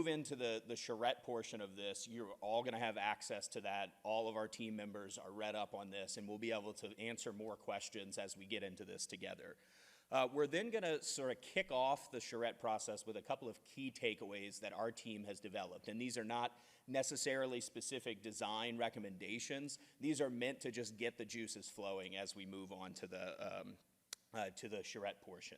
move into the charrette portion of this, you're all going to have access to that. All of our team members are read up on this, and we'll be able to answer more questions as we get into this together. We're then going to sort of kick off the charrette process with a couple of key takeaways that our team has developed. And these are not necessarily specific design recommendations. These are meant to just get the juices flowing as we move on to the charrette portion.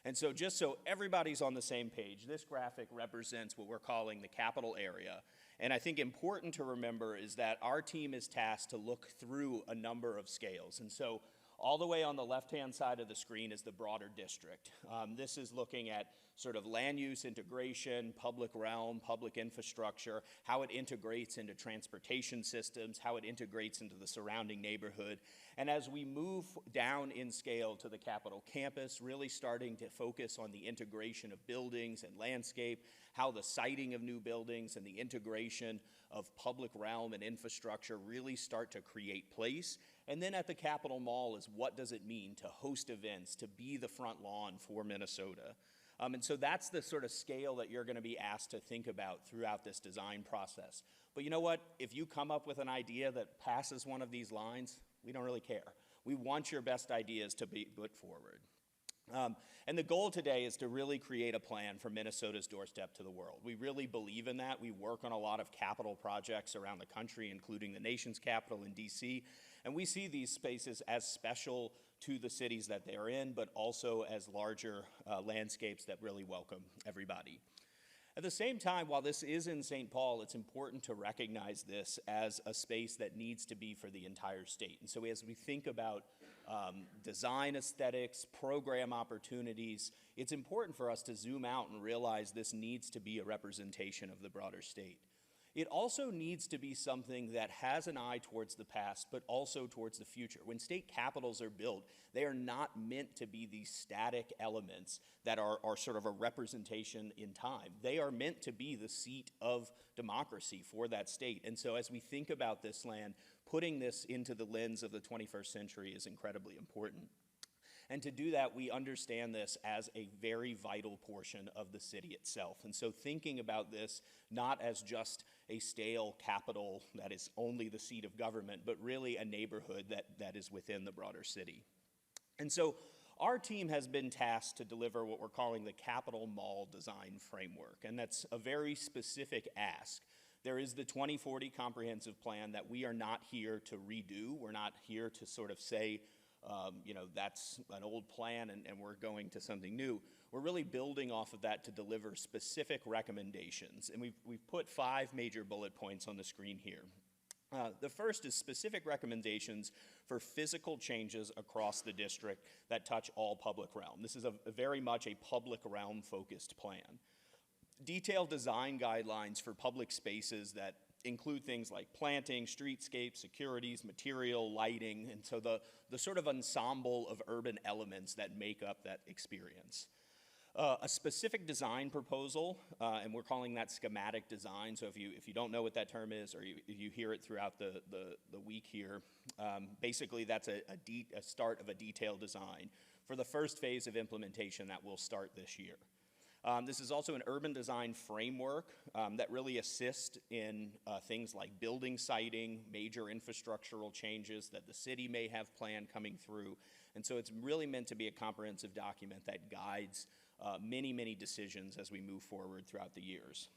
And so just so everybody's on the same page, this graphic represents what we're calling the capital area. And I think important to remember is that our team is tasked to look through a number of scales. And so all the way on the left-hand side of the screen is the broader district. This is looking at sort of land use integration, public realm, public infrastructure, how it integrates into transportation systems, how it integrates into the surrounding neighborhood. And as we move down in scale to the Capitol campus, really starting to focus on the integration of buildings and landscape, how the siting of new buildings and the integration of public realm and infrastructure really start to create place. And then at the Capitol Mall is what does it mean to host events, to be the front lawn for Minnesota. And so that's the sort of scale that you're going to be asked to think about throughout this design process. But you know what? If you come up with an idea that passes one of these lines, we don't really care. We want your best ideas to be put forward. And the goal today is to really create a plan for Minnesota's doorstep to the world. We really believe in that. We work on a lot of capital projects around the country, including the nation's capital in DC. And we see these spaces as special to the cities that they're in, but also as larger landscapes that really welcome everybody. At the same time, while this is in St. Paul, it's important to recognize this as a space that needs to be for the entire state. And so as we think about design aesthetics, program opportunities, it's important for us to zoom out and realize this needs to be a representation of the broader state. It also needs to be something that has an eye towards the past, but also towards the future. When state capitals are built, they are not meant to be these static elements that are sort of a representation in time. They are meant to be the seat of democracy for that state. And so as we think about this land, putting this into the lens of the 21st century is incredibly important. And to do that, we understand this as a very vital portion of the city itself. And so thinking about this not as just a stale capital that is only the seat of government, but really a neighborhood that is within the broader city. And so our team has been tasked to deliver what we're calling the Capitol Mall Design Framework, and that's a very specific ask. There is the 2040 comprehensive plan that we are not here to redo. We're not here to sort of say, that's an old plan and we're going to something new. We're really building off of that to deliver specific recommendations. And we've put 5 major bullet points on the screen here. The first is specific recommendations for physical changes across the district that touch all public realm. This is a very much a public realm focused plan. Detailed design guidelines for public spaces that include things like planting, streetscape, securities, material, lighting, and so the sort of ensemble of urban elements that make up that experience. A specific design proposal, and we're calling that schematic design, so if you don't know what that term is, or you hear it throughout the week here, basically that's a start of a detailed design for the first phase of implementation that will start this year. This is also an urban design framework that really assists in things like building siting, major infrastructural changes that the city may have planned coming through. And so it's really meant to be a comprehensive document that guides many, many decisions as we move forward throughout the years.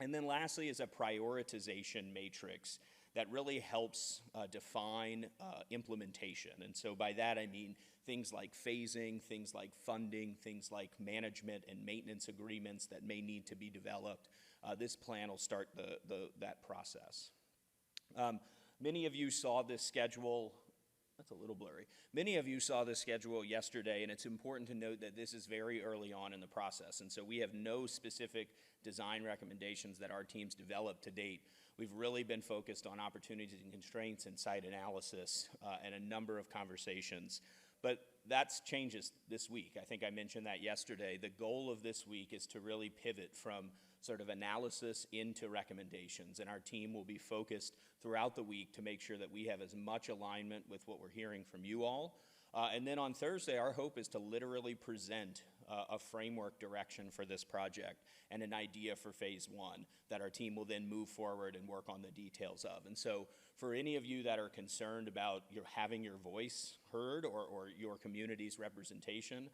And then lastly is a prioritization matrix that really helps define implementation. And so by that I mean things like phasing, things like funding, things like management and maintenance agreements that may need to be developed. This plan will start that process. Many of you saw this schedule. That's a little blurry. Many of you saw this schedule yesterday, and it's important to note that this is very early on in the process, and so we have no specific design recommendations that our teams developed to date. We've really been focused on opportunities and constraints and site analysis and a number of conversations. But that changes this week. I think I mentioned that yesterday. The goal of this week is to really pivot from sort of analysis into recommendations. And our team will be focused throughout the week to make sure that we have as much alignment with what we're hearing from you all. And then on Thursday, our hope is to literally present a framework direction for this project and an idea for phase one that our team will then move forward and work on the details of. And so for any of you that are concerned about having your voice heard or your community's representation,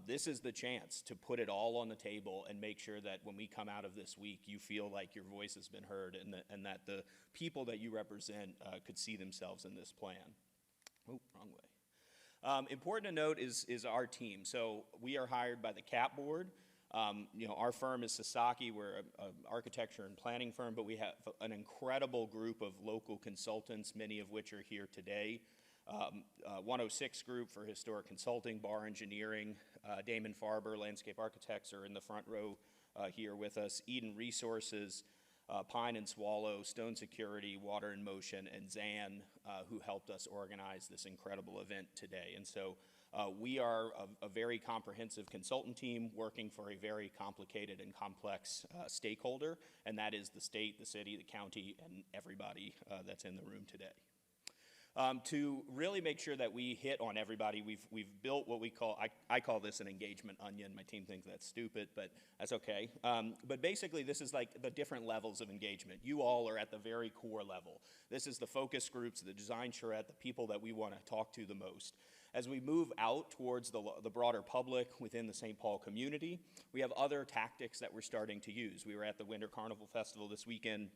this is the chance to put it all on the table and make sure that when we come out of this week, you feel like your voice has been heard and that the people that you represent could see themselves in this plan. Oh, wrong way. Important to note is our team. So we are hired by the CAP board. Our firm is Sasaki. We're an architecture and planning firm, but we have an incredible group of local consultants, many of which are here today. 106 Group for historic consulting, Bar Engineering, Damon Farber, landscape architects are in the front row here with us. Eden Resources, Pine and Swallow, Stone Security, Water in Motion, and Zan, who helped us organize this incredible event today. And so we are a very comprehensive consultant team working for a very complicated and complex stakeholder, and that is the state, the city, the county, and everybody that's in the room today. To really make sure that we hit on everybody, we've built what we call, I call this an engagement onion. My team thinks that's stupid, but that's okay. But basically, this is like the different levels of engagement. You all are at the very core level. This is the focus groups, the design charrette, the people that we want to talk to the most. As we move out towards the broader public within the St. Paul community, we have other tactics that we're starting to use. We were at the Winter Carnival Festival this weekend,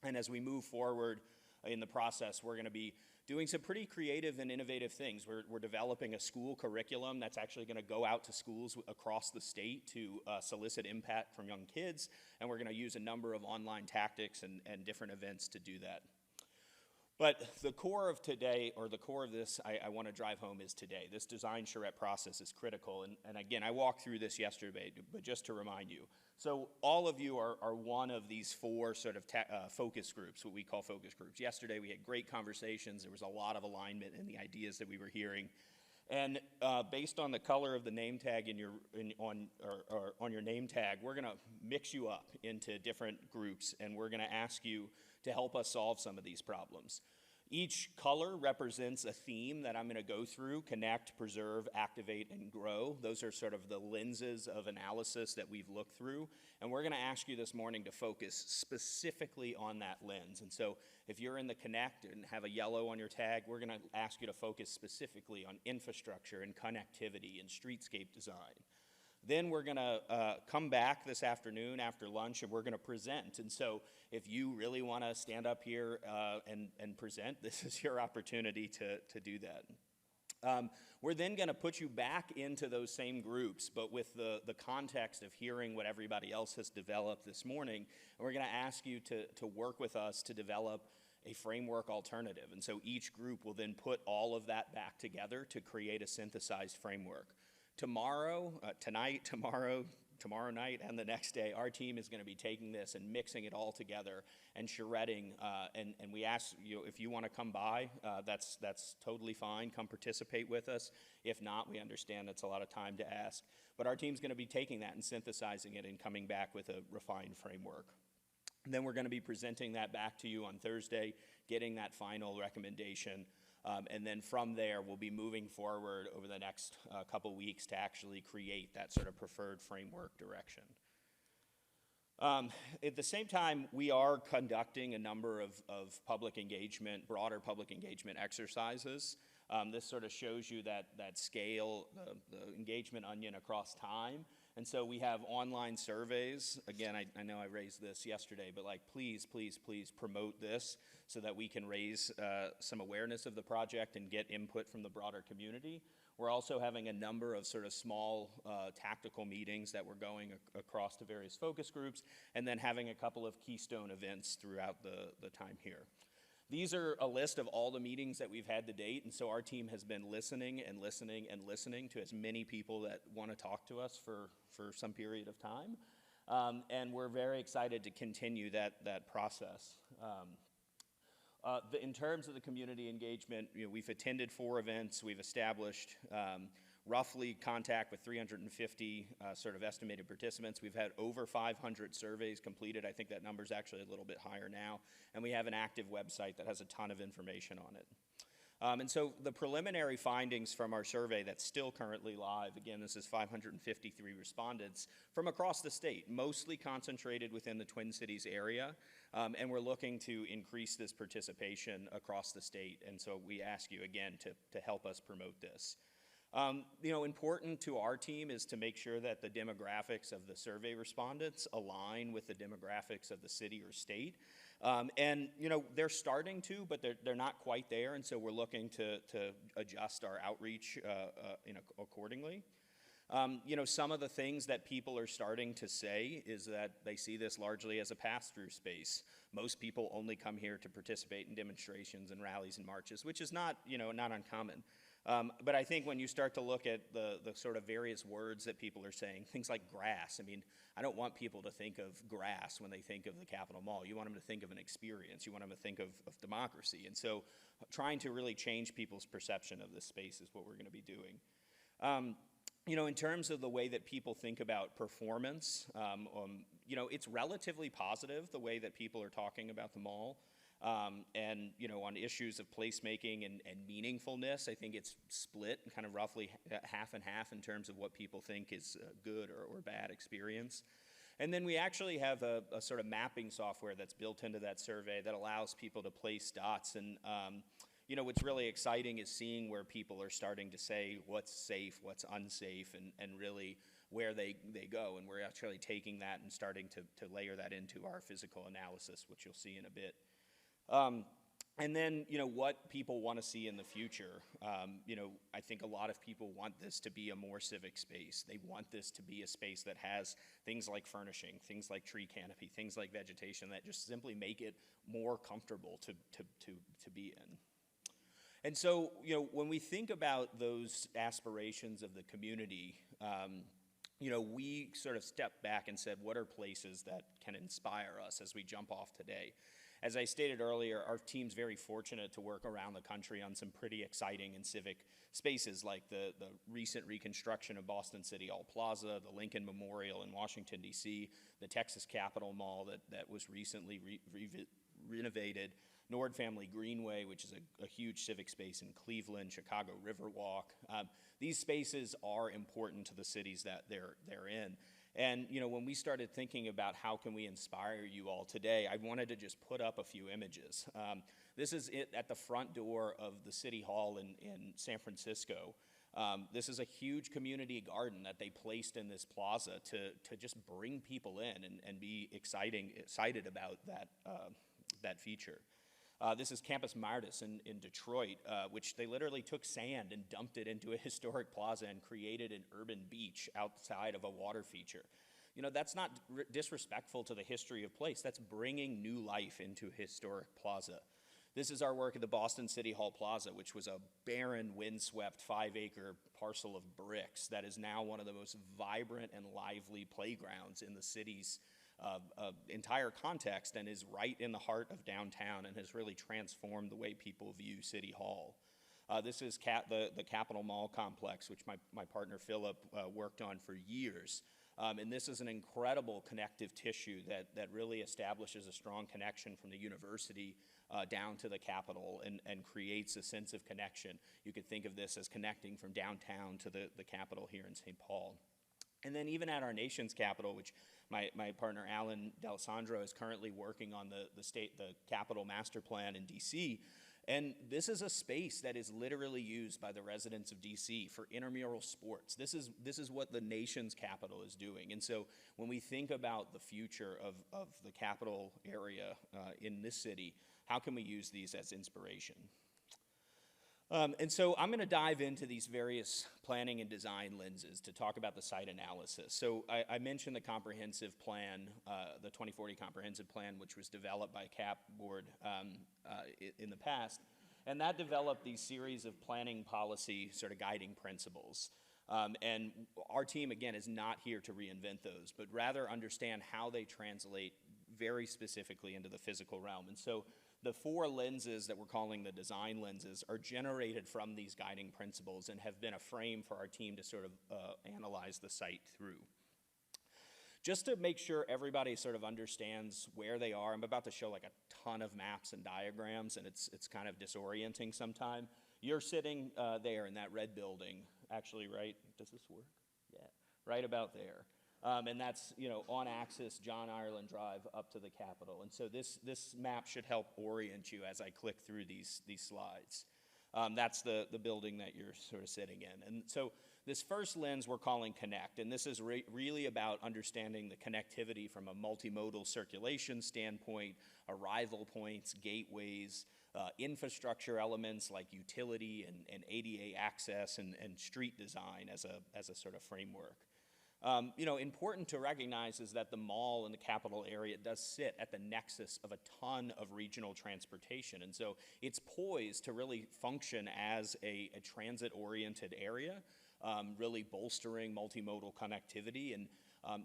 and as we move forward in the process, we're going to be doing some pretty creative and innovative things. We're developing a school curriculum that's actually going to go out to schools across the state to solicit impact from young kids, and we're going to use a number of online tactics and different events to do that. But the core of today, or the core of this I want to drive home is today. This design charrette process is critical, and again, I walked through this yesterday, but just to remind you. So all of you are one of these four sort of focus groups, what we call focus groups. Yesterday we had great conversations. There was a lot of alignment in the ideas that we were hearing. And based on the color of the name tag on your name tag, we're going to mix you up into different groups, and we're going to ask you to help us solve some of these problems. Each color represents a theme that I'm going to go through: connect, preserve, activate, and grow. Those are sort of the lenses of analysis that we've looked through. And we're going to ask you this morning to focus specifically on that lens. And so if you're in the connect and have a yellow on your tag, we're going to ask you to focus specifically on infrastructure and connectivity and streetscape design. Then we're going to come back this afternoon after lunch, and we're going to present. And so if you really want to stand up here and present, this is your opportunity to do that. We're then going to put you back into those same groups, but with the context of hearing what everybody else has developed this morning. And we're going to ask you to work with us to develop a framework alternative. And so each group will then put all of that back together to create a synthesized framework. Tomorrow night, and the next day, our team is going to be taking this and mixing it all together and charretting. And we ask you, if you want to come by, that's totally fine. Come participate with us. If not, we understand it's a lot of time to ask. But our team's going to be taking that and synthesizing it and coming back with a refined framework. And then we're going to be presenting that back to you on Thursday, getting that final recommendation. And then from there, we'll be moving forward over the next couple weeks to actually create that sort of preferred framework direction. At the same time, we are conducting a number of public engagement, broader public engagement exercises. This sort of shows you that scale, the engagement onion across time. And so we have online surveys. Again, I know I raised this yesterday, but please promote this so that we can raise some awareness of the project and get input from the broader community. We're also having a number of sort of small tactical meetings that we're going across to various focus groups, and then having a couple of keystone events throughout the time here. These are a list of all the meetings that we've had to date, and so our team has been listening to as many people that want to talk to us for some period of time, and we're very excited to continue that process. In terms of the community engagement, we've attended 4 events, we've established roughly contact with 350 sort of estimated participants. We've had over 500 surveys completed. I think that number's actually a little bit higher now. And we have an active website that has a ton of information on it. And so the preliminary findings from our survey that's still currently live, again, this is 553 respondents from across the state, mostly concentrated within the Twin Cities area, and we're looking to increase this participation across the state, and so we ask you again to help us promote this. Important to our team is to make sure that the demographics of the survey respondents align with the demographics of the city or state. They're starting to, but they're not quite there, and so we're looking to adjust our outreach accordingly. Some of the things that people are starting to say is that they see this largely as a pass-through space. Most people only come here to participate in demonstrations and rallies and marches, which is not uncommon. But I think when you start to look at the sort of various words that people are saying, things like grass, I don't want people to think of grass when they think of the Capitol Mall. You want them to think of an experience. You want them to think of democracy. And so trying to really change people's perception of this space is what we're going to be doing. In terms of the way that people think about performance, it's relatively positive, the way that people are talking about the mall. On issues of placemaking and meaningfulness, I think it's split kind of roughly half and half in terms of what people think is a good or bad experience. And then we actually have a sort of mapping software that's built into that survey that allows people to place dots. And what's really exciting is seeing where people are starting to say what's safe, what's unsafe, and really where they go. And we're actually taking that and starting to layer that into our physical analysis, which you'll see in a bit. And then, what people want to see in the future. I think a lot of people want this to be a more civic space. They want this to be a space that has things like furnishing, things like tree canopy, things like vegetation that just simply make it more comfortable to be in. And so, when we think about those aspirations of the community, we sort of stepped back and said, what are places that can inspire us as we jump off today? As I stated earlier, our team's very fortunate to work around the country on some pretty exciting and civic spaces like the recent reconstruction of Boston City Hall Plaza, the Lincoln Memorial in Washington, D.C., the Texas Capitol Mall that was recently renovated, Nord Family Greenway, which is a huge civic space in Cleveland, Chicago Riverwalk. These spaces are important to the cities that they're in. And, when we started thinking about how can we inspire you all today, I wanted to just put up a few images. This is it at the front door of the City Hall in San Francisco. This is a huge community garden that they placed in this plaza to just bring people in and be excited about that feature. This is Campus Martis in Detroit, which they literally took sand and dumped it into a historic plaza and created an urban beach outside of a water feature. That's not disrespectful to the history of place. That's bringing new life into a historic plaza. This is our work at the Boston City Hall Plaza, which was a barren, windswept 5-acre parcel of bricks that is now one of the most vibrant and lively playgrounds in the city's entire context and is right in the heart of downtown and has really transformed the way people view City Hall. This is the Capitol Mall complex, which my partner Philip worked on for years. And this is an incredible connective tissue that really establishes a strong connection from the university down to the Capitol and creates a sense of connection. You could think of this as connecting from downtown to the Capitol here in St. Paul. And then even at our nation's capital, which my partner Alan D'Alessandro is currently working on the Capitol Master Plan in D.C., and this is a space that is literally used by the residents of D.C. for intramural sports. This is what the nation's capital is doing. And so when we think about the future of the capital area in this city, how can we use these as inspiration? And so I'm going to dive into these various planning and design lenses to talk about the site analysis. So I mentioned the comprehensive plan, the 2040 comprehensive plan, which was developed by CAP board in the past. And that developed these series of planning policy sort of guiding principles. And our team, again, is not here to reinvent those, but rather understand how they translate very specifically into the physical realm. And so the 4 lenses that we're calling the design lenses are generated from these guiding principles and have been a frame for our team to sort of analyze the site through. Just to make sure everybody sort of understands where they are, I'm about to show like a ton of maps and diagrams, and it's kind of disorienting sometimes. You're sitting there in that red building, actually, right? Does this work? Yeah, right about there. And that's, on axis, John Ireland Drive up to the Capitol. And so this map should help orient you as I click through these slides. That's the building that you're sort of sitting in. And so this first lens we're calling Connect, and this is really about understanding the connectivity from a multimodal circulation standpoint, arrival points, gateways, infrastructure elements like utility and ADA access and street design as a sort of framework. Important to recognize is that the mall in the capital area does sit at the nexus of a ton of regional transportation. And so it's poised to really function as a transit-oriented area, really bolstering multimodal connectivity. And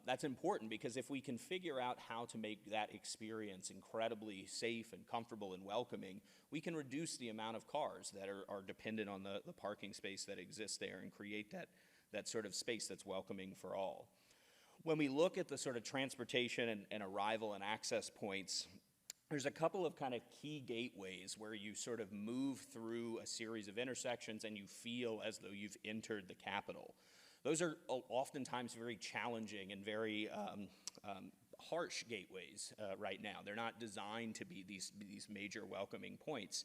that's important because if we can figure out how to make that experience incredibly safe and comfortable and welcoming, we can reduce the amount of cars that are dependent on the parking space that exists there and create that sort of space that's welcoming for all. When we look at the sort of transportation and arrival and access points, there's a couple of kind of key gateways where you sort of move through a series of intersections and you feel as though you've entered the Capitol. Those are oftentimes very challenging and very harsh gateways right now. They're not designed to be these major welcoming points.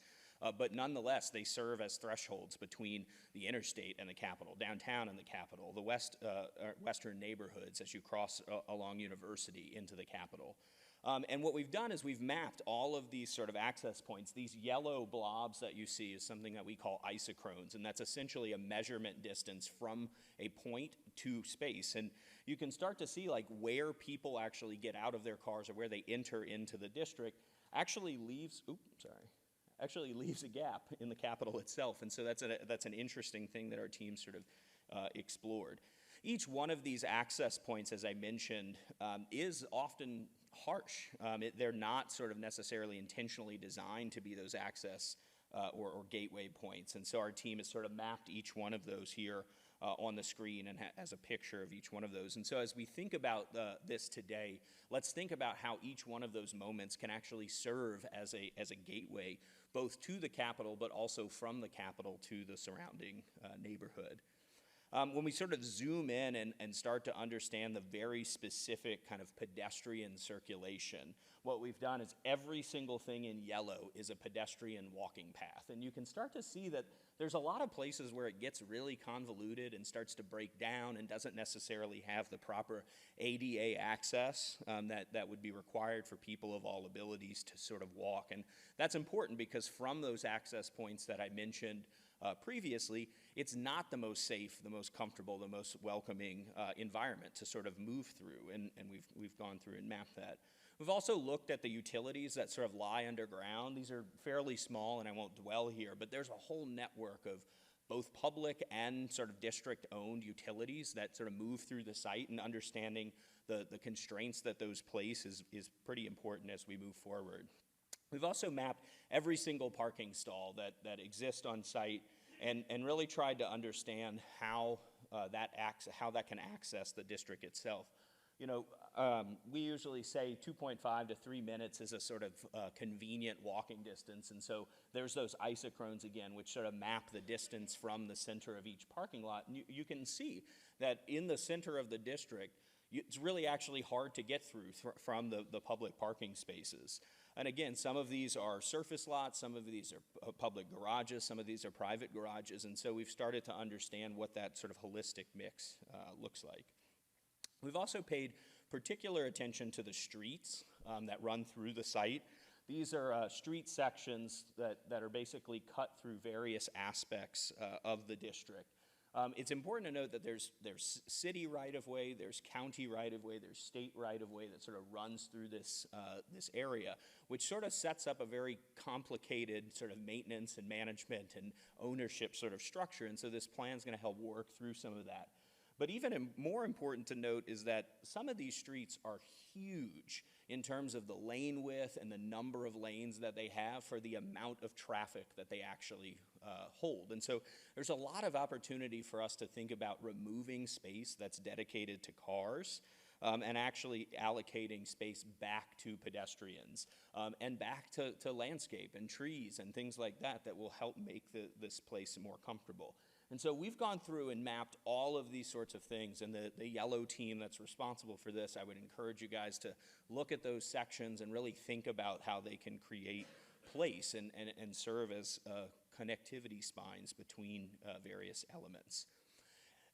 But nonetheless, they serve as thresholds between the interstate and the Capitol, downtown and the Capitol, the western neighborhoods as you cross along University into the Capitol. And what we've done is we've mapped all of these sort of access points. These yellow blobs that you see is something that we call isochrones, and that's essentially a measurement distance from a point to space. And you can start to see like where people actually get out of their cars or where they enter into the district actually leaves a gap in the Capitol itself. And so that's an interesting thing that our team sort of explored. Each one of these access points, as I mentioned, is often harsh. They're not sort of necessarily intentionally designed to be those access or gateway points. And so our team has sort of mapped each one of those here on the screen and has a picture of each one of those. And so as we think about this today, let's think about how each one of those moments can actually serve as a gateway, both to the Capitol, but also from the Capitol to the surrounding neighborhood. When we sort of zoom in and start to understand the very specific kind of pedestrian circulation, what we've done is every single thing in yellow is a pedestrian walking path. And you can start to see that there's a lot of places where it gets really convoluted and starts to break down and doesn't necessarily have the proper ADA access that would be required for people of all abilities to sort of walk. And that's important because from those access points that I mentioned previously, it's not the most safe, the most comfortable, the most welcoming environment to sort of move through, and we've gone through and mapped that. We've also looked at the utilities that sort of lie underground. These are fairly small, and I won't dwell here, but there's a whole network of both public and sort of district-owned utilities that sort of move through the site, and understanding the constraints that those place is pretty important as we move forward. We've also mapped every single parking stall that exists on site and really tried to understand how that can access the district itself. We usually say 2.5 to 3 minutes is a sort of convenient walking distance, and so there's those isochrones again, which sort of map the distance from the center of each parking lot. And you can see that in the center of the district, it's really actually hard to get through from the public parking spaces. And again, some of these are surface lots, some of these are public garages, some of these are private garages, and so we've started to understand what that sort of holistic mix looks like. We've also paid particular attention to the streets that run through the site. These are street sections that are basically cut through various aspects of the district. It's important to note that there's city right-of-way, there's county right-of-way, there's state right-of-way that sort of runs through this area, which sort of sets up a very complicated sort of maintenance and management and ownership sort of structure, and so this plan is going to help work through some of that. But even more important to note is that some of these streets are huge in terms of the lane width and the number of lanes that they have for the amount of traffic that they actually hold. And so there's a lot of opportunity for us to think about removing space that's dedicated to cars and actually allocating space back to pedestrians and back to landscape and trees and things like that that will help make this place more comfortable. And so we've gone through and mapped all of these sorts of things, and the yellow team that's responsible for this, I would encourage you guys to look at those sections and really think about how they can create place and serve as connectivity spines between various elements.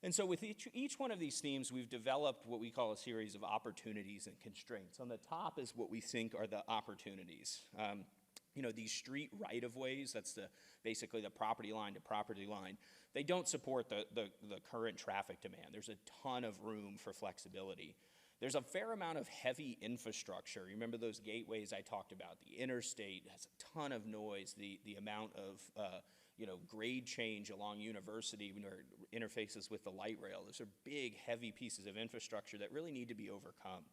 And so with each one of these themes, we've developed what we call a series of opportunities and constraints. On the top is what we think are the opportunities. These street right-of-ways, that's basically the property line to property line, they don't support the current traffic demand. There's a ton of room for flexibility. There's a fair amount of heavy infrastructure. You remember those gateways I talked about? The interstate has a ton of noise. The amount of grade change along University when it interfaces with the light rail. Those are big, heavy pieces of infrastructure that really need to be overcome.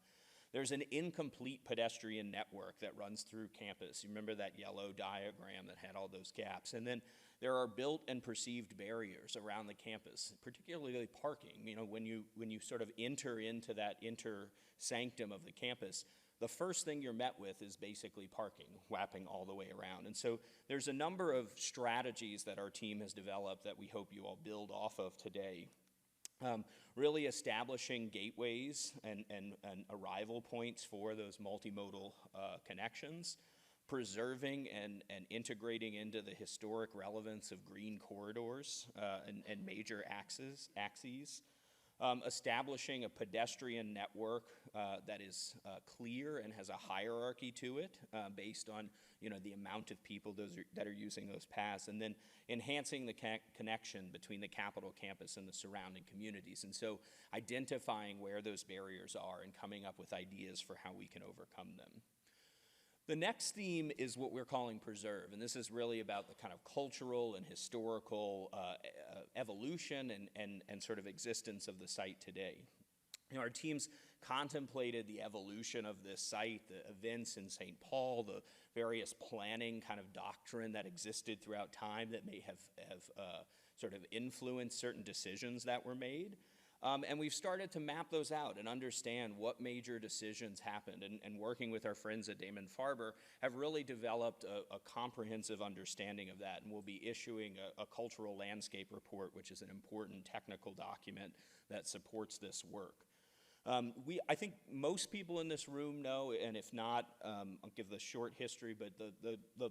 There's an incomplete pedestrian network that runs through campus. You remember that yellow diagram that had all those gaps. And then there are built and perceived barriers around the campus, particularly parking. When you sort of enter into that inner sanctum of the campus, the first thing you're met with is basically parking, wrapping all the way around. And so there's a number of strategies that our team has developed that we hope you all build off of today. Really establishing gateways and arrival points for those multimodal connections, preserving and integrating into the historic relevance of green corridors and major axes, establishing a pedestrian network that is clear and has a hierarchy to it based on the amount of people that are using those paths, and then enhancing the connection between the Capitol campus and the surrounding communities. And so identifying where those barriers are and coming up with ideas for how we can overcome them. The next theme is what we're calling preserve, and this is really about the kind of cultural and historical evolution and sort of existence of the site today. Our teams contemplated the evolution of this site, the events in St. Paul, the various planning kind of doctrine that existed throughout time that may have sort of influenced certain decisions that were made. And we've started to map those out and understand what major decisions happened. And working with our friends at Damon Farber have really developed a comprehensive understanding of that. And we'll be issuing a cultural landscape report, which is an important technical document that supports this work. I think most people in this room know, and if not, I'll give the short history, but the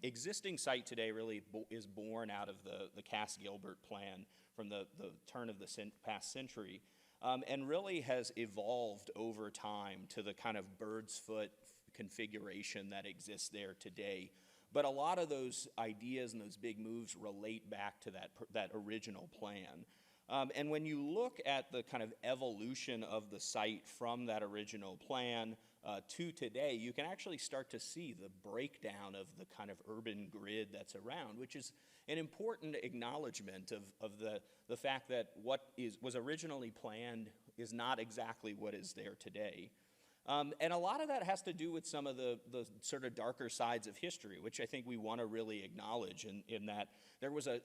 existing site today really is born out of the Cass-Gilbert plan from the turn of the past century, and really has evolved over time to the kind of bird's foot configuration that exists there today. But a lot of those ideas and those big moves relate back to that original plan. And when you look at the kind of evolution of the site from that original plan to today, you can actually start to see the breakdown of the kind of urban grid that's around, which is an important acknowledgement of the fact that what was originally planned is not exactly what is there today. And a lot of that has to do with some of the sort of darker sides of history, which I think we want to really acknowledge in that there was a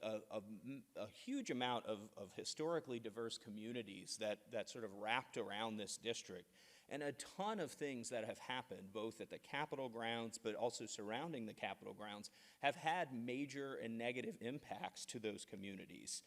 huge amount of historically diverse communities that sort of wrapped around this district. And a ton of things that have happened, both at the Capitol grounds, but also surrounding the Capitol grounds, have had major and negative impacts to those communities.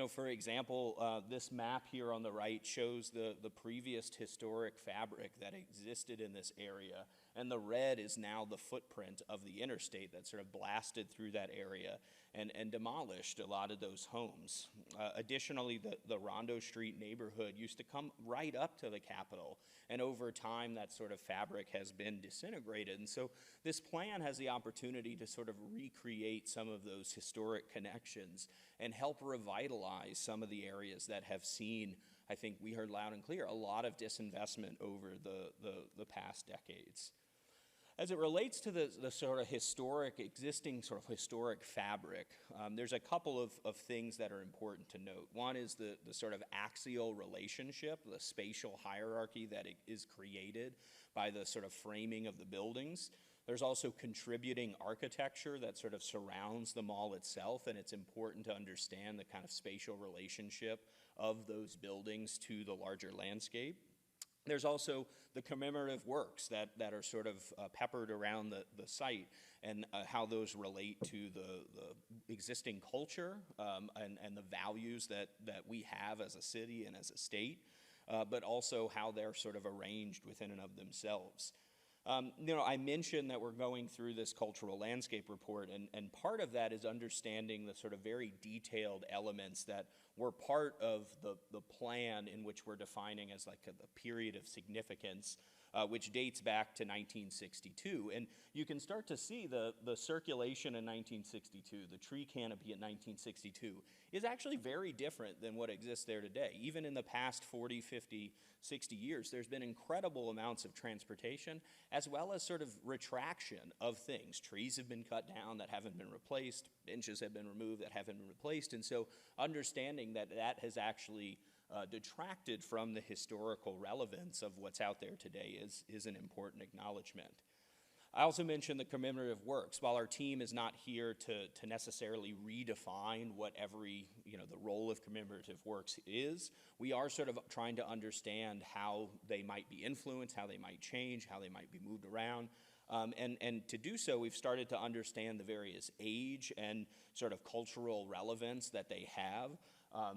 For example, this map here on the right shows the previous historic fabric that existed in this area, and the red is now the footprint of the interstate that sort of blasted through that area and demolished a lot of those homes. Additionally, the Rondo Street neighborhood used to come right up to the Capitol, and over time that sort of fabric has been disintegrated. And so this plan has the opportunity to sort of recreate some of those historic connections and help revitalize some of the areas that have seen, I think we heard loud and clear, a lot of disinvestment over the past decades. As it relates to the sort of existing sort of historic fabric, there's a couple of things that are important to note. One is the sort of axial relationship, the spatial hierarchy that is created by the sort of framing of the buildings. There's also contributing architecture that sort of surrounds the mall itself, and it's important to understand the kind of spatial relationship of those buildings to the larger landscape. There's also the commemorative works that are sort of peppered around the site, and how those relate to the existing culture and the values that we have as a city and as a state, but also how they're sort of arranged within and of themselves. I mentioned that we're going through this cultural landscape report, and part of that is understanding the sort of very detailed elements that were part of the plan in which we're defining as like a period of significance, which dates back to 1962. And you can start to see the circulation in 1962, the tree canopy in 1962, is actually very different than what exists there today. Even in the past 40, 50, 60 years, there's been incredible amounts of transportation, as well as sort of retraction of things. Trees have been cut down that haven't been replaced, benches have been removed that haven't been replaced, and so understanding that has actually detracted from the historical relevance of what's out there today is an important acknowledgement. I also mentioned the commemorative works. While our team is not here to necessarily redefine what the role of commemorative works is, we are sort of trying to understand how they might be influenced, how they might change, how they might be moved around. And to do so, we've started to understand the various age and sort of cultural relevance that they have.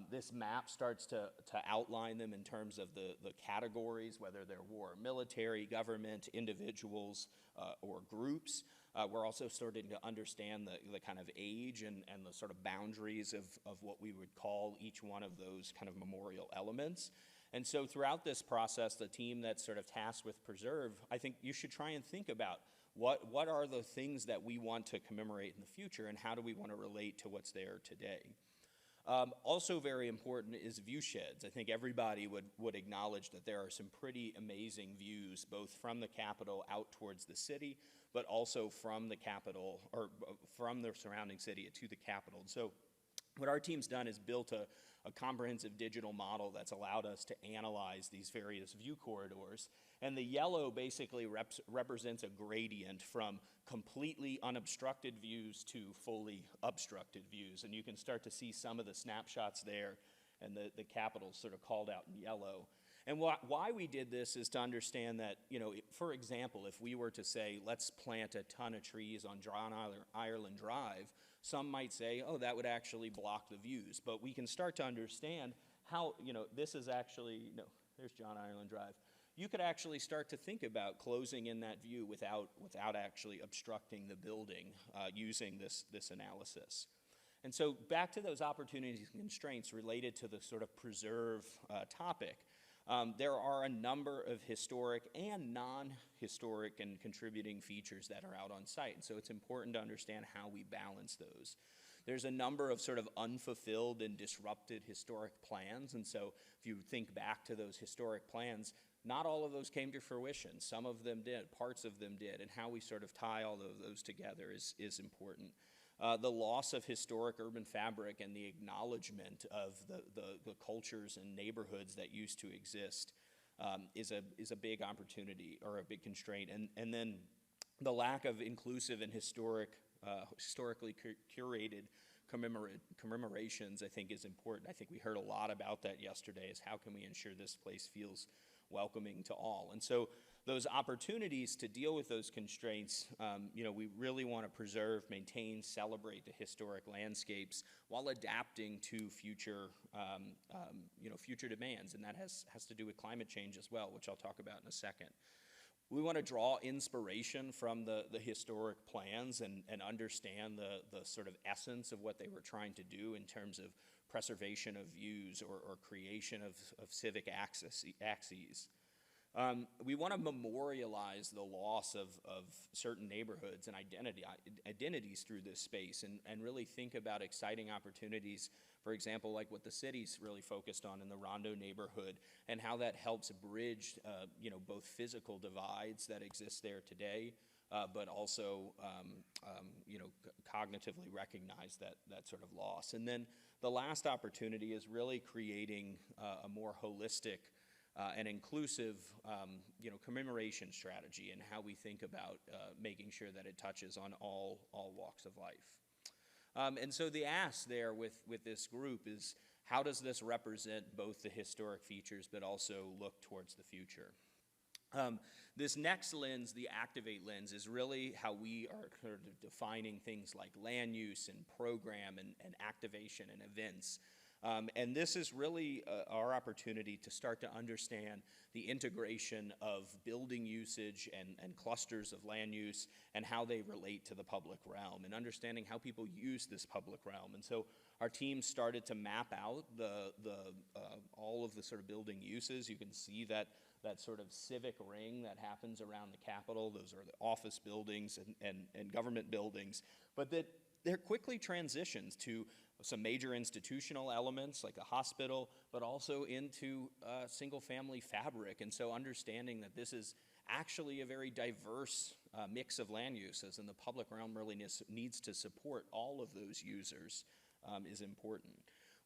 This map starts to outline them in terms of the categories, whether they're war, military, government, individuals, or groups. We're also starting to understand the kind of age and the sort of boundaries of what we would call each one of those kind of memorial elements. And so throughout this process, the team that's sort of tasked with preserve, I think you should try and think about what are the things that we want to commemorate in the future, and how do we want to relate to what's there today. Also very important is view sheds. I think everybody would acknowledge that there are some pretty amazing views, both from the Capitol out towards the city, but also from the Capitol, or from the surrounding city to the Capitol. So what our team's done is built a comprehensive digital model that's allowed us to analyze these various view corridors. And the yellow basically represents a gradient from completely unobstructed views to fully obstructed views. And you can start to see some of the snapshots there, and the Capitol's sort of called out in yellow. And why we did this is to understand that, for example, if we were to say, let's plant a ton of trees on John Ireland Drive, some might say, oh, that would actually block the views. But we can start to understand how, this is actually, there's John Ireland Drive. You could actually start to think about closing in that view without actually obstructing the building using this analysis. And so back to those opportunities and constraints related to the sort of preserve topic. There are a number of historic and non-historic and contributing features that are out on site, and so it's important to understand how we balance those. There's a number of sort of unfulfilled and disrupted historic plans, and so if you think back to those historic plans, not all of those came to fruition. Some of them did, parts of them did, and how we sort of tie all of those together is important. The loss of historic urban fabric and the acknowledgement of the cultures and neighborhoods that used to exist is a big opportunity, or a big constraint. And then the lack of inclusive and historically curated commemorations, I think, is important. I think we heard a lot about that yesterday, is how can we ensure this place feels welcoming to all. And so those opportunities to deal with those constraints, we really want to preserve, maintain, celebrate the historic landscapes while adapting to future demands, and that has to do with climate change as well, which I'll talk about in a second. We want to draw inspiration from the historic plans and understand the sort of essence of what they were trying to do in terms of preservation of views or creation of civic axes. We want to memorialize the loss of certain neighborhoods and identities through this space, and really think about exciting opportunities, for example, like what the city's really focused on in the Rondo neighborhood, and how that helps bridge both physical divides that exist there today, but also, cognitively recognize that sort of loss. And then the last opportunity is really creating a more holistic and inclusive, commemoration strategy and how we think about making sure that it touches on all walks of life. And so the ask there with this group is, how does this represent both the historic features but also look towards the future? This next lens, the Activate lens, is really how we are sort of defining things like land use and program and activation and events. And this is really our opportunity to start to understand the integration of building usage and clusters of land use and how they relate to the public realm, and understanding how people use this public realm. And so our team started to map out all of the sort of building uses. You can see that sort of civic ring that happens around the Capitol. Those are the office buildings and government buildings. But that there quickly transitions to some major institutional elements like a hospital, but also into single-family fabric. And so understanding that this is actually a very diverse mix of land uses, and the public realm really needs to support all of those users is important.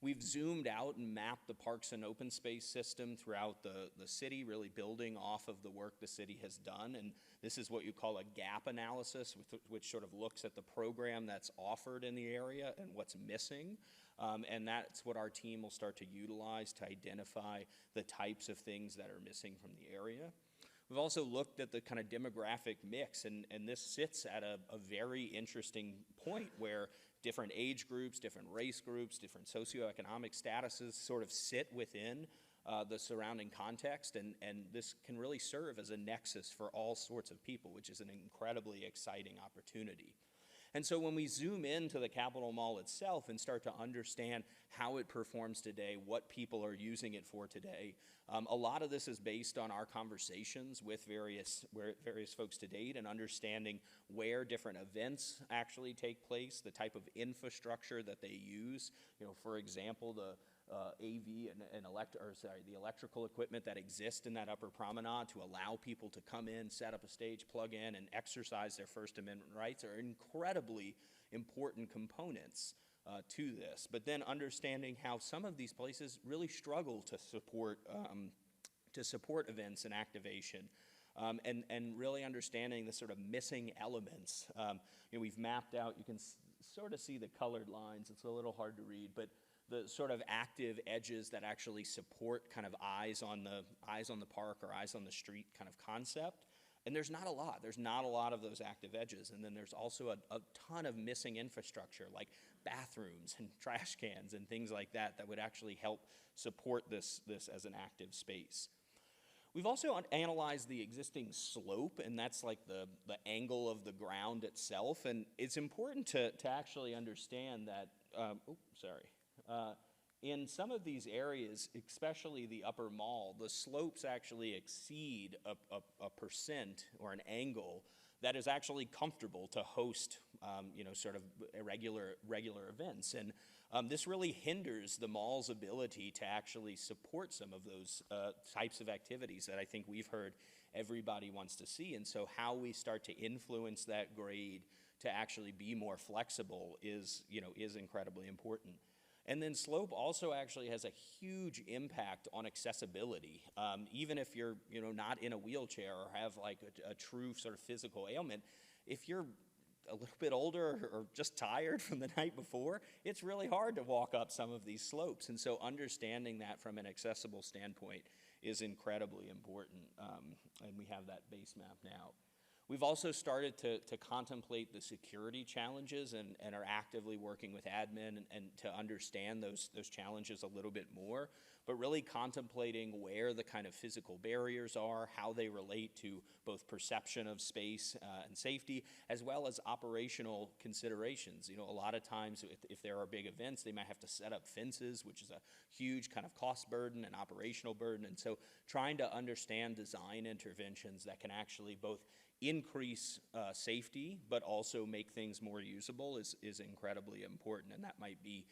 We've zoomed out and mapped the parks and open space system throughout the city, really building off of the work the city has done. And this is what you call a gap analysis, which sort of looks at the program that's offered in the area and what's missing. And that's what our team will start to utilize to identify the types of things that are missing from the area. We've also looked at the kind of demographic mix, and this sits at a very interesting point where different age groups, different race groups, different socioeconomic statuses sort of sit within the surrounding context, and this can really serve as a nexus for all sorts of people, which is an incredibly exciting opportunity. And so when we zoom into the Capitol Mall itself and start to understand how it performs today, what people are using it for today, a lot of this is based on our conversations with various folks to date, and understanding where different events actually take place, the type of infrastructure that they use. For example, the the electrical equipment that exists in that upper promenade to allow people to come in, set up a stage, plug in, and exercise their First Amendment rights are incredibly important components to this. But then understanding how some of these places really struggle to support events and activation. And really understanding the sort of missing elements. We've mapped out, you can sort of see the colored lines. It's a little hard to read, but the sort of active edges that actually support kind of eyes on the park or eyes on the street kind of concept. And there's not a lot. There's not a lot of those active edges. And then there's also a ton of missing infrastructure like bathrooms and trash cans and things like that would actually help support this as an active space. We've also analyzed the existing slope, and that's like the angle of the ground itself. And it's important to actually understand that, in some of these areas, especially the upper mall, the slopes actually exceed a percent or an angle that is actually comfortable to host, sort of regular events. And this really hinders the mall's ability to actually support some of those types of activities that I think we've heard everybody wants to see. And so how we start to influence that grade to actually be more flexible is incredibly important. And then slope also actually has a huge impact on accessibility. Even if you're not in a wheelchair or have like a true sort of physical ailment, if you're a little bit older or just tired from the night before, it's really hard to walk up some of these slopes. And so understanding that from an accessible standpoint is incredibly important, and we have that base map now. We've also started to contemplate the security challenges and are actively working with admin and to understand those challenges a little bit more, but really contemplating where the kind of physical barriers are, how they relate to both perception of space and safety, as well as operational considerations. A lot of times if there are big events, they might have to set up fences, which is a huge kind of cost burden and operational burden. And so trying to understand design interventions that can actually both increase safety, but also make things more usable is incredibly important. And that might be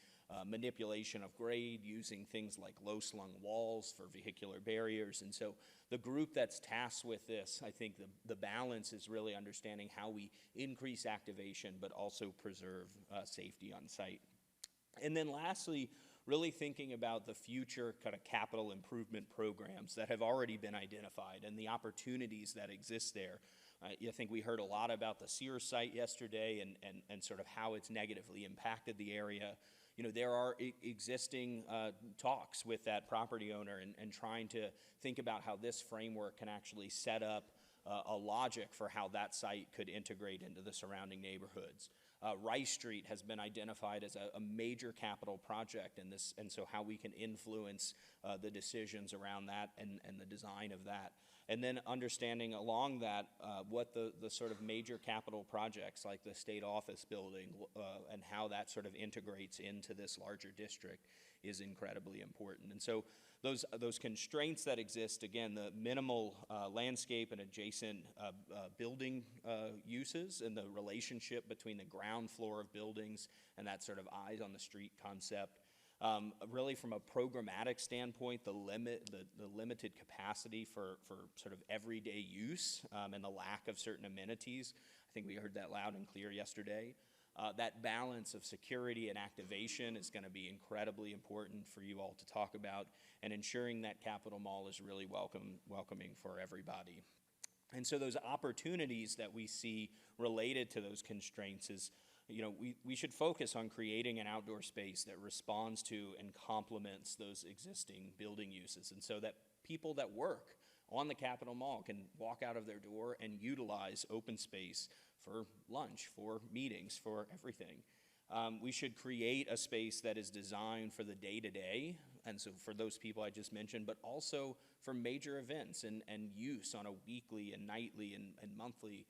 manipulation of grade, using things like low-slung walls for vehicular barriers. And so the group that's tasked with this, I think the balance is really understanding how we increase activation but also preserve safety on site. And then lastly, really thinking about the future kind of capital improvement programs that have already been identified and the opportunities that exist there. I think we heard a lot about the Sears site yesterday and sort of how it's negatively impacted the area. You know, there are existing talks with that property owner and trying to think about how this framework can actually set up a logic for how that site could integrate into the surrounding neighborhoods. Rice Street has been identified as a major capital project in this, and so how we can influence the decisions around that and the design of that. And then understanding along that what the sort of major capital projects like the state office building and how that sort of integrates into this larger district is incredibly important. And so those constraints that exist, again, the minimal landscape and adjacent building uses and the relationship between the ground floor of buildings and that sort of eyes on the street concept. Really from a programmatic standpoint, the limited capacity for sort of everyday use and the lack of certain amenities. I think we heard that loud and clear yesterday. That balance of security and activation is going to be incredibly important for you all to talk about, and ensuring that Capitol Mall is really welcoming for everybody. And so those opportunities that we see related to those constraints is, you know, we should focus on creating an outdoor space that responds to and complements those existing building uses, and so that people that work on the Capitol Mall can walk out of their door and utilize open space for lunch, for meetings, for everything. We should create a space that is designed for the day-to-day, and so for those people I just mentioned, but also for major events and use on a weekly and nightly and monthly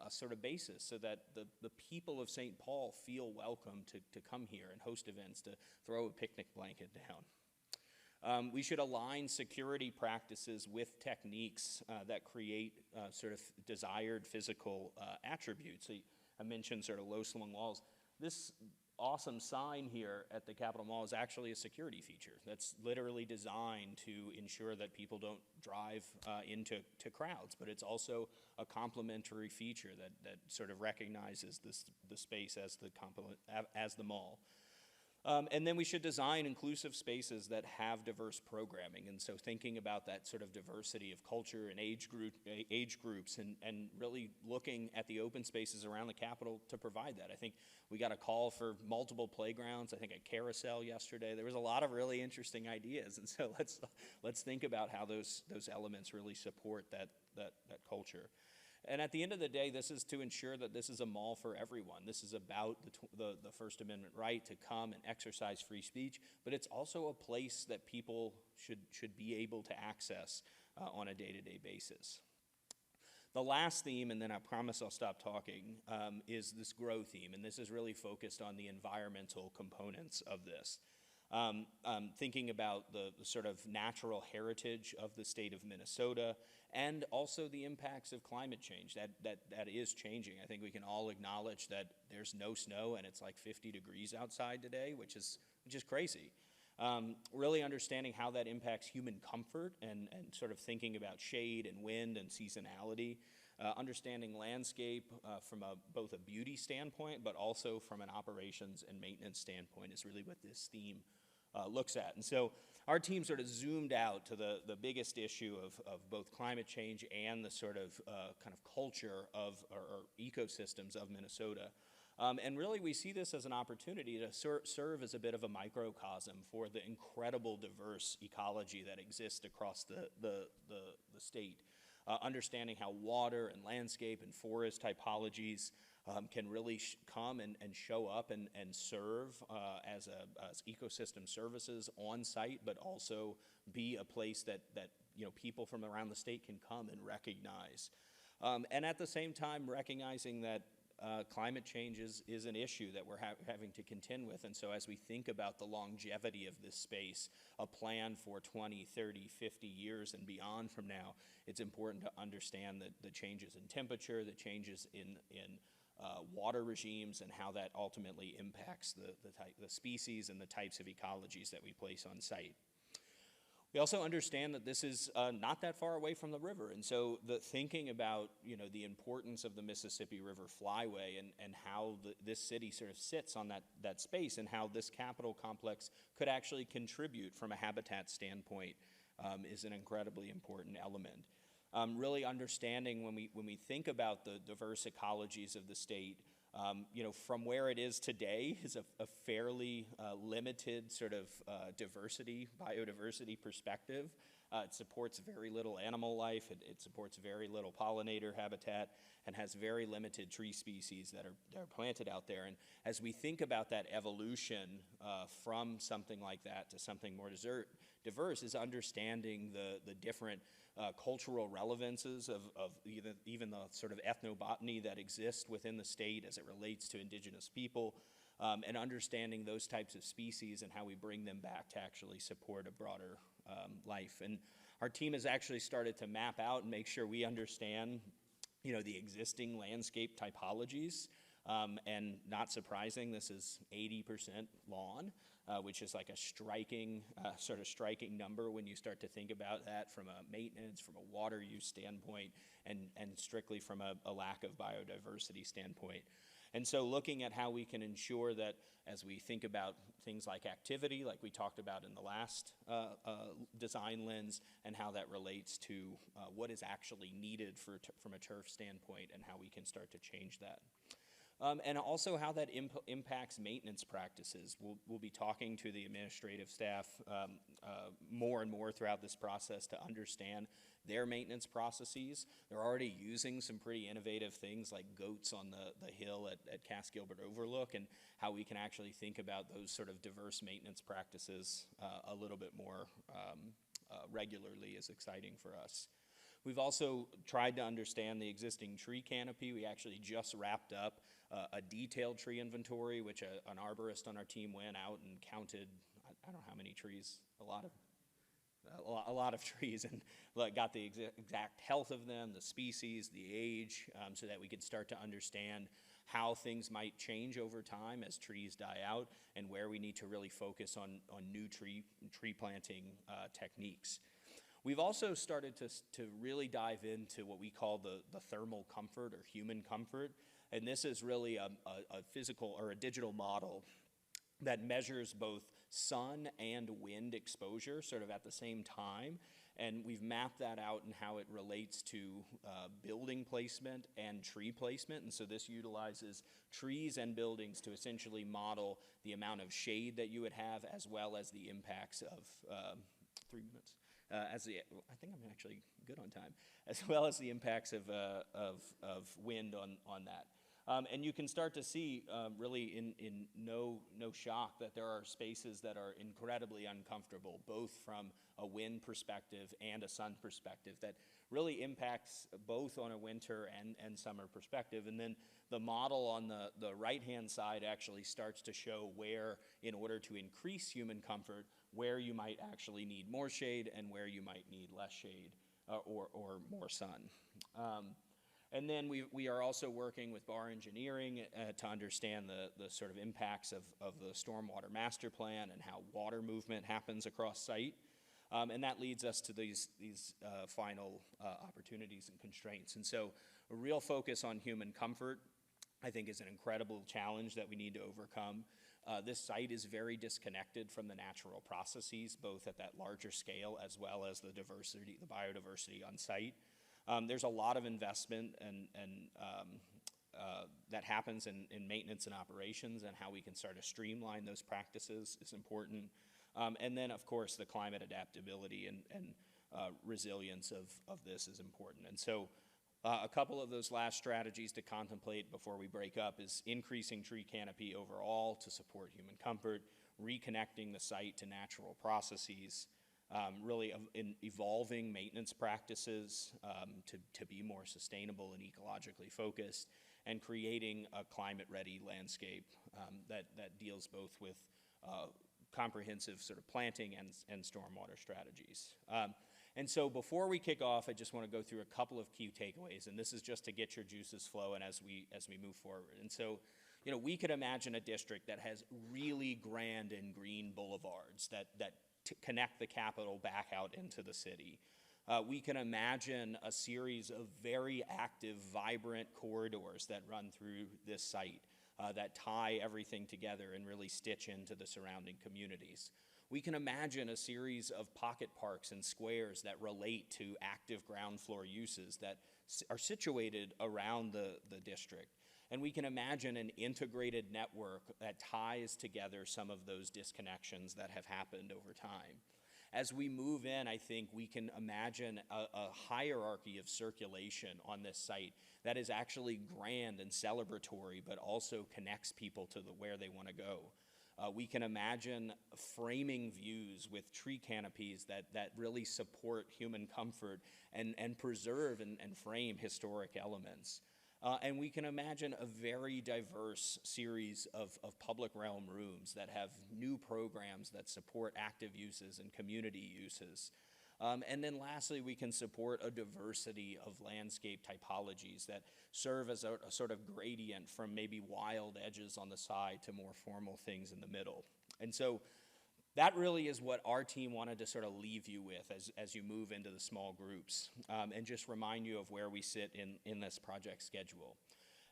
sort of basis, so that the people of St. Paul feel welcome to come here and host events, to throw a picnic blanket down. We should align security practices with techniques that create sort of desired physical attributes. So I mentioned sort of low-slung walls. This awesome sign here at the Capitol Mall is actually a security feature that's literally designed to ensure that people don't drive into crowds, but it's also a complementary feature that sort of recognizes the space as the mall. And then we should design inclusive spaces that have diverse programming, and so thinking about that sort of diversity of culture and age groups and really looking at the open spaces around the Capitol to provide that. I think we got a call for multiple playgrounds, I think at Carousel yesterday. There was a lot of really interesting ideas, and so let's think about how those elements really support that culture. And at the end of the day, this is to ensure that this is a mall for everyone. This is about the First Amendment right to come and exercise free speech, but it's also a place that people should be able to access on a day-to-day basis. The last theme, and then I promise I'll stop talking, is this grow theme, and this is really focused on the environmental components of this. Thinking about the sort of natural heritage of the state of Minnesota, and also the impacts of climate change. That is changing. I think we can all acknowledge that there's no snow and it's like 50 degrees outside today, which is crazy. Really understanding how that impacts human comfort and sort of thinking about shade and wind and seasonality. Understanding landscape from both a beauty standpoint, but also from an operations and maintenance standpoint is really what this theme looks at. And so our team sort of zoomed out to the biggest issue of both climate change and the sort of kind of culture of or ecosystems of Minnesota. And really we see this as an opportunity to serve as a bit of a microcosm for the incredible diverse ecology that exists across the state. Understanding how water and landscape and forest typologies can really come and show up and serve as ecosystem services on site, but also be a place that you know, people from around the state can come and recognize. And at the same time, recognizing that climate change is an issue that we're having to contend with. And so as we think about the longevity of this space, a plan for 20, 30, 50 years and beyond from now, it's important to understand that the changes in temperature, the changes in water regimes and how that ultimately impacts the species and the types of ecologies that we place on site. We also understand that this is not that far away from the river, and so the thinking about the importance of the Mississippi River Flyway and how this city sort of sits on that space and how this capital complex could actually contribute from a habitat standpoint is an incredibly important element. Really understanding when we think about the diverse ecologies of the state, from where it is today is a fairly limited sort of biodiversity perspective. It supports very little animal life, it supports very little pollinator habitat, and has very limited tree species that are planted out there. And as we think about that evolution from something like that to something more diverse, is understanding the different cultural relevances of even the sort of ethnobotany that exists within the state as it relates to indigenous people, and understanding those types of species and how we bring them back to actually support a broader life. And our team has actually started to map out and make sure we understand the existing landscape typologies. And not surprising, this is 80% lawn, which is like a striking number when you start to think about that from a maintenance, from a water use standpoint, and strictly from a lack of biodiversity standpoint. And so looking at how we can ensure that as we think about things like activity, like we talked about in the last design lens, and how that relates to what is actually needed from a turf standpoint and how we can start to change that. And also how that impacts maintenance practices. We'll be talking to the administrative staff more and more throughout this process to understand their maintenance processes. They're already using some pretty innovative things like goats on the hill at Cass Gilbert Overlook, and how we can actually think about those sort of diverse maintenance practices a little bit more regularly is exciting for us. We've also tried to understand the existing tree canopy. We actually just wrapped up a detailed tree inventory, which an arborist on our team went out and counted, I don't know how many trees, a lot of trees, and got the exact health of them, the species, the age, so that we could start to understand how things might change over time as trees die out, and where we need to really focus on new tree planting techniques. We've also started to really dive into what we call the thermal comfort or human comfort, and this is really a physical or a digital model that measures both sun and wind exposure sort of at the same time, and we've mapped that out and how it relates to building placement and tree placement. And so this utilizes trees and buildings to essentially model the amount of shade that you would have, as well as the impacts of 3 minutes. I think I'm actually good on time, as well as the impacts of wind on that. And you can start to see really in no shock that there are spaces that are incredibly uncomfortable, both from a wind perspective and a sun perspective, that really impacts both on a winter and summer perspective. And then the model on the right-hand side actually starts to show where, in order to increase human comfort, where you might actually need more shade and where you might need less shade or more sun. And then we are also working with Bar Engineering to understand the sort of impacts of the Stormwater Master Plan and how water movement happens across site. And that leads us to these final opportunities and constraints. And so a real focus on human comfort, I think, is an incredible challenge that we need to overcome. This site is very disconnected from the natural processes, both at that larger scale as well as the biodiversity on site. There's a lot of investment and that happens in maintenance and operations, and how we can start to streamline those practices is important. And then, of course, the climate adaptability and resilience of this is important. And so a couple of those last strategies to contemplate before we break up is increasing tree canopy overall to support human comfort, reconnecting the site to natural processes, really evolving maintenance practices to be more sustainable and ecologically focused, and creating a climate-ready landscape that deals both with comprehensive sort of planting and stormwater strategies. And so before we kick off, I just want to go through a couple of key takeaways, and this is just to get your juices flowing as we move forward. And so, we could imagine a district that has really grand and green boulevards that connect the capital back out into the city. We can imagine a series of very active, vibrant corridors that run through this site that tie everything together and really stitch into the surrounding communities. We can imagine a series of pocket parks and squares that relate to active ground floor uses that are situated around the district. And we can imagine an integrated network that ties together some of those disconnections that have happened over time. As we move in, I think we can imagine a hierarchy of circulation on this site that is actually grand and celebratory, but also connects people to where they want to go. We can imagine framing views with tree canopies that really support human comfort and preserve and frame historic elements. And we can imagine a very diverse series of public realm rooms that have new programs that support active uses and community uses. And then lastly, we can support a diversity of landscape typologies that serve as a sort of gradient from maybe wild edges on the side to more formal things in the middle. And so that really is what our team wanted to sort of leave you with as you move into the small groups, and just remind you of where we sit in this project schedule.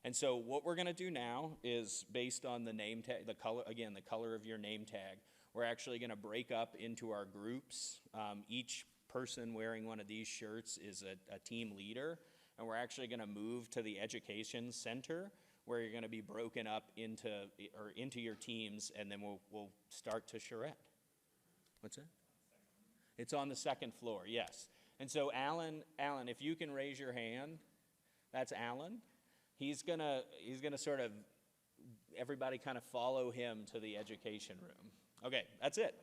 And so what we're going to do now is, based on the name tag, the color of your name tag, we're actually going to break up into our groups. Each person wearing one of these shirts is a team leader, and we're actually going to move to the education center, where you're going to be broken up into your teams, and then we'll start to Charrette. What's that? It's on the second floor, yes. And so Alan, if you can raise your hand, that's Alan. He's gonna sort of, everybody kind of follow him to the education room. Okay, that's it.